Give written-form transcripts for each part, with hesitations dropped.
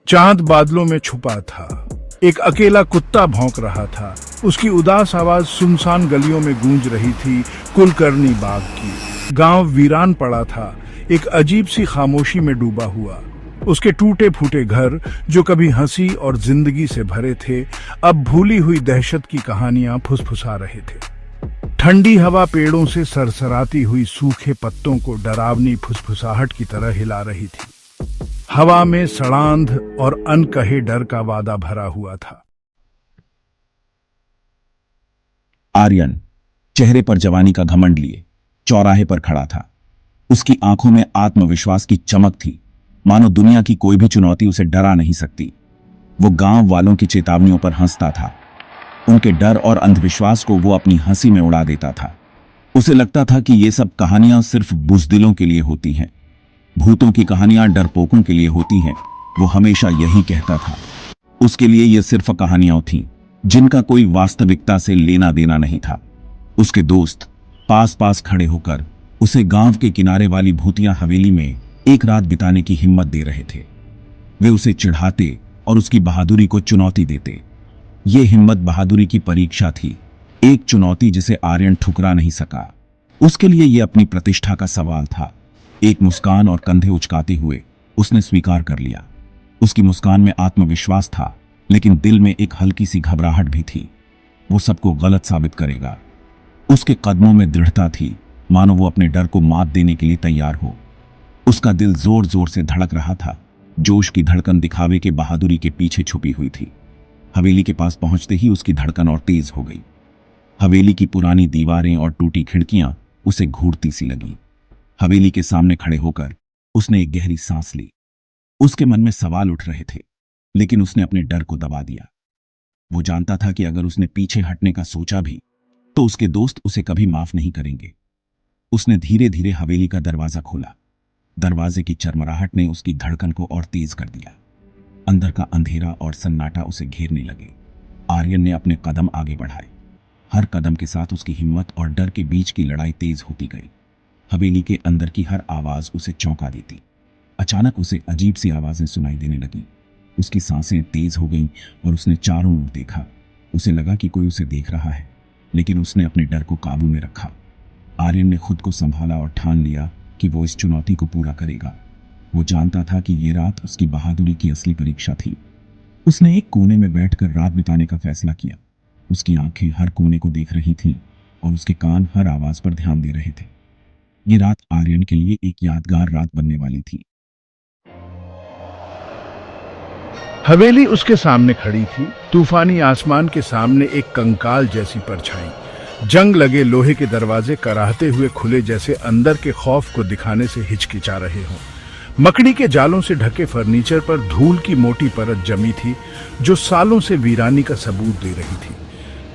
चांद बादलों में छुपा था। एक अकेला कुत्ता भौंक रहा था। उसकी उदास आवाज सुनसान गलियों में गूंज रही थी, कुलकर्णी बाग की। गांव वीरान पड़ा था, एक अजीब सी खामोशी में डूबा हुआ। उसके टूटे फूटे घर, जो कभी हंसी और जिंदगी से भरे थे, अब भूली हुई दहशत की कहानियां फुसफुसा रहे थे। ठंडी हवा पेड़ों से सरसराती हुई सूखे पत्तों को डरावनी फुसफुसाहट की तरह हिला रही थी। हवा में सड़ांध और अनकहे डर का वादा भरा हुआ था। आर्यन चेहरे पर जवानी का घमंड लिए चौराहे पर खड़ा था। उसकी आंखों में आत्मविश्वास की चमक थी, मानो दुनिया की कोई भी चुनौती उसे डरा नहीं सकती। वो गांव वालों की चेतावनियों पर हंसता था। उनके डर और अंधविश्वास को वो अपनी हंसी में उड़ा देता था। उसे लगता था कि ये सब कहानियां सिर्फ बुज़दिलों के लिए होती हैं। भूतों की कहानियां डरपोकों के लिए होती हैं, वो हमेशा यही कहता था। उसके लिए ये सिर्फ कहानियां थीं, जिनका कोई वास्तविकता से लेना देना नहीं था। उसके दोस्त पास पास खड़े होकर उसे गांव के किनारे वाली भूतिया हवेली में एक रात बिताने की हिम्मत दे रहे थे। वे उसे चिढ़ाते और उसकी बहादुरी को चुनौती देते। ये हिम्मत बहादुरी की परीक्षा थी, एक चुनौती जिसे आर्यन ठुकरा नहीं सका। उसके लिए यह अपनी प्रतिष्ठा का सवाल था। एक मुस्कान और कंधे उचकाते हुए उसने स्वीकार कर लिया। उसकी मुस्कान में आत्मविश्वास था, लेकिन दिल में एक हल्की सी घबराहट भी थी। वो सबको गलत साबित करेगा। उसके कदमों में दृढ़ता थी, मानो वो अपने डर को मात देने के लिए तैयार हो। उसका दिल जोर जोर से धड़क रहा था। जोश की धड़कन दिखावे के बहादुरी के पीछे छुपी हुई थी। हवेली के पास पहुंचते ही उसकी धड़कन और तेज हो गई। हवेली की पुरानी दीवारें और टूटी खिड़कियां उसे घूरती सी लगी। हवेली के सामने खड़े होकर उसने एक गहरी सांस ली। उसके मन में सवाल उठ रहे थे, लेकिन उसने अपने डर को दबा दिया। वो जानता था कि अगर उसने पीछे हटने का सोचा भी तो उसके दोस्त उसे कभी माफ नहीं करेंगे। उसने धीरे धीरे हवेली का दरवाजा खोला। दरवाजे की चरमराहट ने उसकी धड़कन को और तेज कर दिया। अंदर का अंधेरा और सन्नाटा उसे घेरने लगे। आर्यन ने अपने कदम आगे बढ़ाए। हर कदम के साथ उसकी हिम्मत और डर के बीच की लड़ाई तेज होती गई। हवेली के अंदर की हर आवाज उसे चौंका देती। अचानक उसे अजीब सी आवाजें सुनाई देने लगी। उसकी सांसें तेज हो गईं और उसने चारों ओर देखा। उसे लगा कि कोई उसे देख रहा है, लेकिन उसने अपने डर को काबू में रखा। आर्यन ने खुद को संभाला और ठान लिया कि वो इस चुनौती को पूरा करेगा। वो जानता था कि ये रात उसकी बहादुरी की असली परीक्षा थी। उसने एक कोने में बैठकर रात बिताने का फैसला किया। उसकी आंखें हर कोने को देख रही थीं और उसके कान हर आवाज पर ध्यान दे रहे थे। ये रात आर्यन के लिए एक यादगार रात बनने वाली थी। हवेली उसके सामने खड़ी थी, तूफानी आसमान के सामने एक कंकाल जैसी परछाई। जंग लगे लोहे के दरवाजे कराहते हुए खुले, जैसे अंदर के खौफ को दिखाने से हिचकिचा रहे हों। मकड़ी के जालों से ढके फर्नीचर पर धूल की मोटी परत जमी थी, जो सालों से वीरानी का सबूत दे रही थी।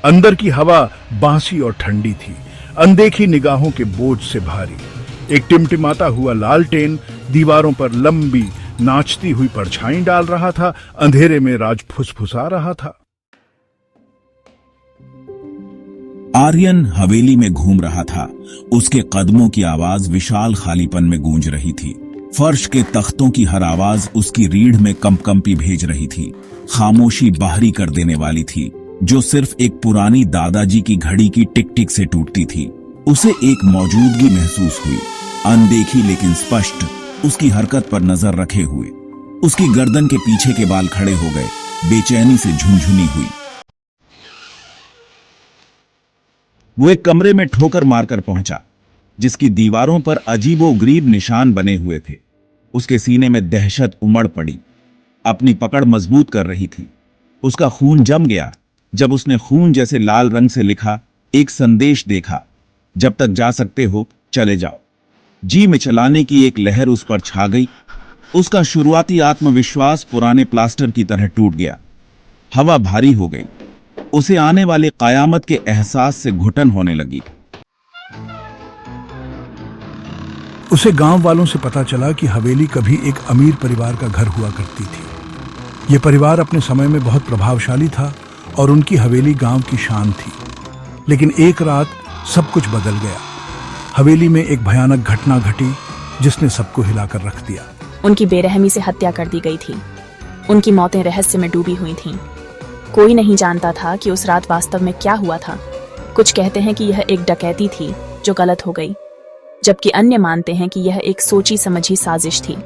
अंदर की हवा बांसी और ठंडी थी, अनदेखी निगाहों के बोझ से भारी। एक टिमटिमाता हुआ लालटेन दीवारों पर लंबी नाचती हुई परछाई डाल रहा था, अंधेरे में राज फुसफुसा रहा था। आर्यन हवेली में घूम रहा था। उसके कदमों की आवाज विशाल खालीपन में गूंज रही थी। फर्श के तख्तों की हर आवाज उसकी रीढ़ में कंपकंपी भेज रही थी। खामोशी बाहरी कर देने वाली थी, जो सिर्फ एक पुरानी दादाजी की घड़ी की टिक टिक से टूटती थी। उसे एक मौजूदगी महसूस हुई, अनदेखी लेकिन स्पष्ट, उसकी हरकत पर नजर रखे हुए। उसकी गर्दन के पीछे के बाल खड़े हो गए, बेचैनी से झुनझुनी हुई। वो एक कमरे में ठोकर मारकर पहुंचा, जिसकी दीवारों पर अजीबोगरीब निशान बने हुए थे। उसके सीने में दहशत उमड़ पड़ी, अपनी पकड़ मजबूत कर रही थी। उसका खून जम गया जब उसने खून जैसे लाल रंग से लिखा एक संदेश देखा, जब तक जा सकते हो चले जाओ। जी मिचलाने की एक लहर उस पर छा गई। उसका शुरुआती आत्मविश्वास पुराने प्लास्टर की तरह टूट गया। हवा भारी हो गई। उसे आने वाले कयामत के एहसास से घुटन होने लगी। उसे गांव वालों से पता चला कि हवेली कभी एक अमीर परिवार का घर हुआ करती थी। यह परिवार अपने समय में बहुत प्रभावशाली था और उनकी हवेली गांव की शान थी। लेकिन एक रात सब कुछ बदल गया। हवेली में एक भयानक घटना घटी, जिसने सबको हिलाकर रख दिया। उनकी बेरहमी से हत्या कर दी गई थी। उनकी मौतें रहस्य में डूबी हुई थीं। कोई नहीं जानता था कि उस रात वास्तव में क्या हुआ था। कुछ कहते हैं कि यह एक डकैती थी जो गलत हो गई, जबकि अन्य मानते हैं कि यह एक सोची समझी साजिश थी।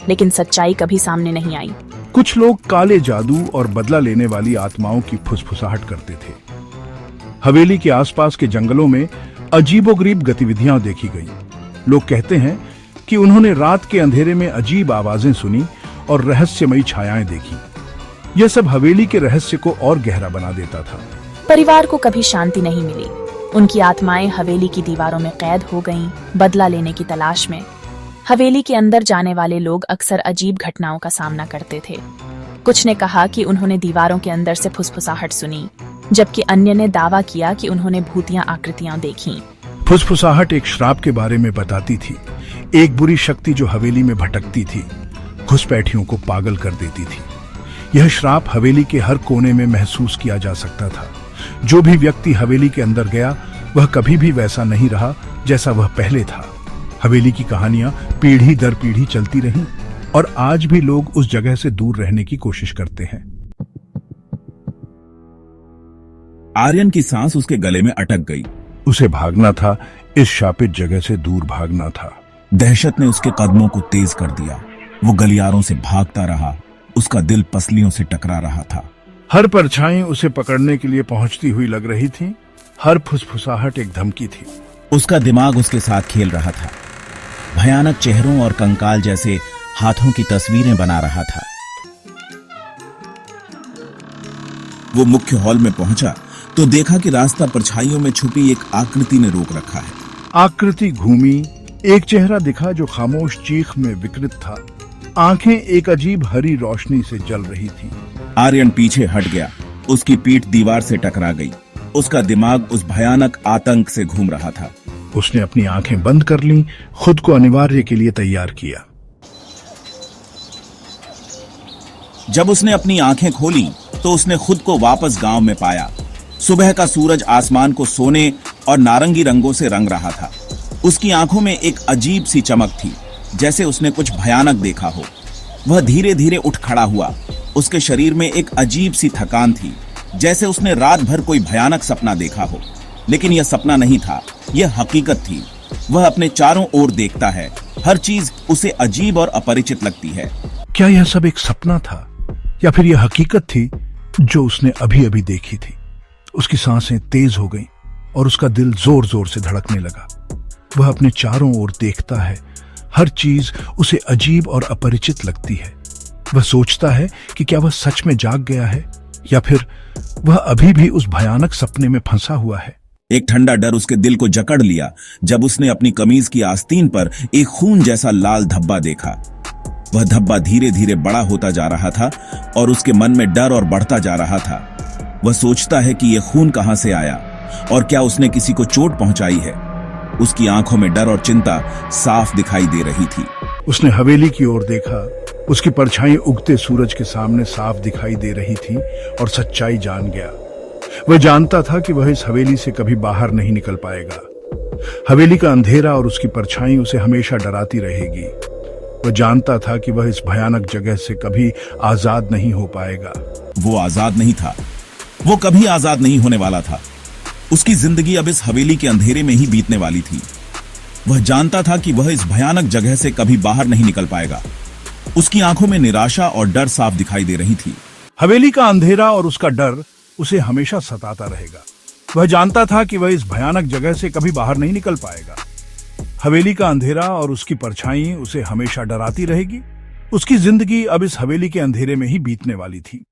लेकिन सच्चाई कभी सामने नहीं आई। कुछ लोग काले जादू और बदला लेने वाली आत्माओं की फुसफुसाहट करते थे। हवेली के आसपास के जंगलों में अजीबोगरीब गतिविधियां देखी गई। लोग कहते हैं कि उन्होंने रात के अंधेरे में अजीब आवाजें सुनी और रहस्यमयी छायाएं देखी। यह सब हवेली के रहस्य को और गहरा बना देता था। परिवार को कभी शांति नहीं मिली। उनकी आत्माएं हवेली की दीवारों में कैद हो गईं, बदला लेने की तलाश में। हवेली के अंदर जाने वाले लोग अक्सर अजीब घटनाओं का सामना करते थे। कुछ ने कहा कि उन्होंने दीवारों के अंदर से फुसफुसाहट सुनी, जबकि अन्य ने दावा किया कि उन्होंने भूतियां आकृतियां देखीं। फुसफुसाहट एक श्राप के बारे में बताती थी, एक बुरी शक्ति जो हवेली में भटकती थी, घुसपैठियों को पागल कर देती थी। यह श्राप हवेली के हर कोने में महसूस किया जा सकता था। जो भी व्यक्ति हवेली के अंदर गया वह कभी भी वैसा नहीं रहा जैसा वह पहले था। हवेली की कहानियां पीढ़ी दर पीढ़ी चलती रहीं और आज भी लोग उस जगह से दूर रहने की कोशिश करते हैं। आर्यन की सांस उसके गले में अटक गई। उसे भागना था, इस शापित जगह से दूर भागना था। दहशत ने उसके कदमों को तेज कर दिया। वो गलियारों से भागता रहा, उसका दिल पसलियों से टकरा रहा था। हर परछाई उसे पकड़ने के लिए पहुंचती हुई लग रही थी। हर फुसफुसाहट एक धमकी थी। उसका दिमाग उसके साथ खेल रहा था, भयानक चेहरों और कंकाल जैसे हाथों की तस्वीरें बना रहा था। वो मुख्य हॉल में पहुंचा तो देखा कि रास्ता परछाइयों में छुपी एक आकृति ने रोक रखा है। आकृति घूमी, एक चेहरा दिखा जो खामोश चीख में विकृत था। आंखें एक अजीब हरी रोशनी से जल रही थी। आर्यन पीछे हट गया। उसकी पीठ दीवार से टकरा गई। उसका दिमाग उस भयानक आतंक से घूम रहा था। उसने अपनी आंखें बंद कर लीं, खुद को अनिवार्य के लिए तैयार किया। जब उसने अपनी आंखें खोली तो उसने खुद को वापस गांव में पाया। सुबह का सूरज आसमान को सोने और नारंगी रंगों से रंग रहा था। उसकी आंखों में एक अजीब सी चमक थी, जैसे उसने कुछ भयानक देखा हो। वह धीरे धीरे उठ खड़ा हुआ। उसके शरीर में एक अजीब सी थकान थी, जैसे उसने रात भर कोई भयानक सपना देखा हो। लेकिन यह सपना नहीं था, यह हकीकत थी। वह अपने चारों ओर देखता है, हर चीज उसे अजीब और अपरिचित लगती है। क्या यह सब एक सपना था या फिर यह हकीकत थी जो उसने अभी अभी देखी थी? उसकी सांसें तेज हो गईं और उसका दिल जोर जोर से धड़कने लगा। वह अपने चारों ओर देखता है, हर चीज उसे अजीब और अपरिचित लगती है। वह सोचता है कि क्या वह सच में जाग गया है या फिर वह अभी भी उस भयानक सपने में फंसा हुआ है। एक ठंडा डर उसके दिल को जकड़ लिया जब उसने अपनी कमीज की आस्तीन पर एक खून जैसा लाल धब्बा देखा। वह धब्बा धीरे धीरे बड़ा होता जा रहा था और उसके मन में डर और बढ़ता जा रहा था। वह सोचता है कि यह खून कहां से आया और क्या उसने किसी को चोट पहुंचाई है। उसकी आंखों में डर और चिंता साफ दिखाई दे रही थी। उसने हवेली की ओर देखा। उसकी परछाई उगते सूरज के सामने साफ दिखाई दे रही थी और सच्चाई जान गया। वह जानता था कि वह इस हवेली से कभी बाहर नहीं निकल पाएगा। हवेली का अंधेरा और उसकी परछाई उसे हमेशा डराती रहेगी। वह जानता था कि वह इस भयानक जगह से कभी आजाद नहीं हो पाएगा। वो आजाद नहीं था, वो कभी आजाद नहीं होने वाला था। उसकी जिंदगी अब इस हवेली के अंधेरे में ही बीतने वाली थी। वह जानता था कि वह इस भयानक जगह से कभी बाहर नहीं निकल पाएगा। उसकी आंखों में निराशा और डर साफ दिखाई दे रही थी। हवेली का अंधेरा और उसका डर उसे हमेशा सताता रहेगा। वह जानता था कि वह इस भयानक जगह से कभी बाहर नहीं निकल पाएगा। हवेली का अंधेरा और उसकी परछाई उसे हमेशा डराती रहेगी। उसकी जिंदगी अब इस हवेली के अंधेरे में ही बीतने वाली थी।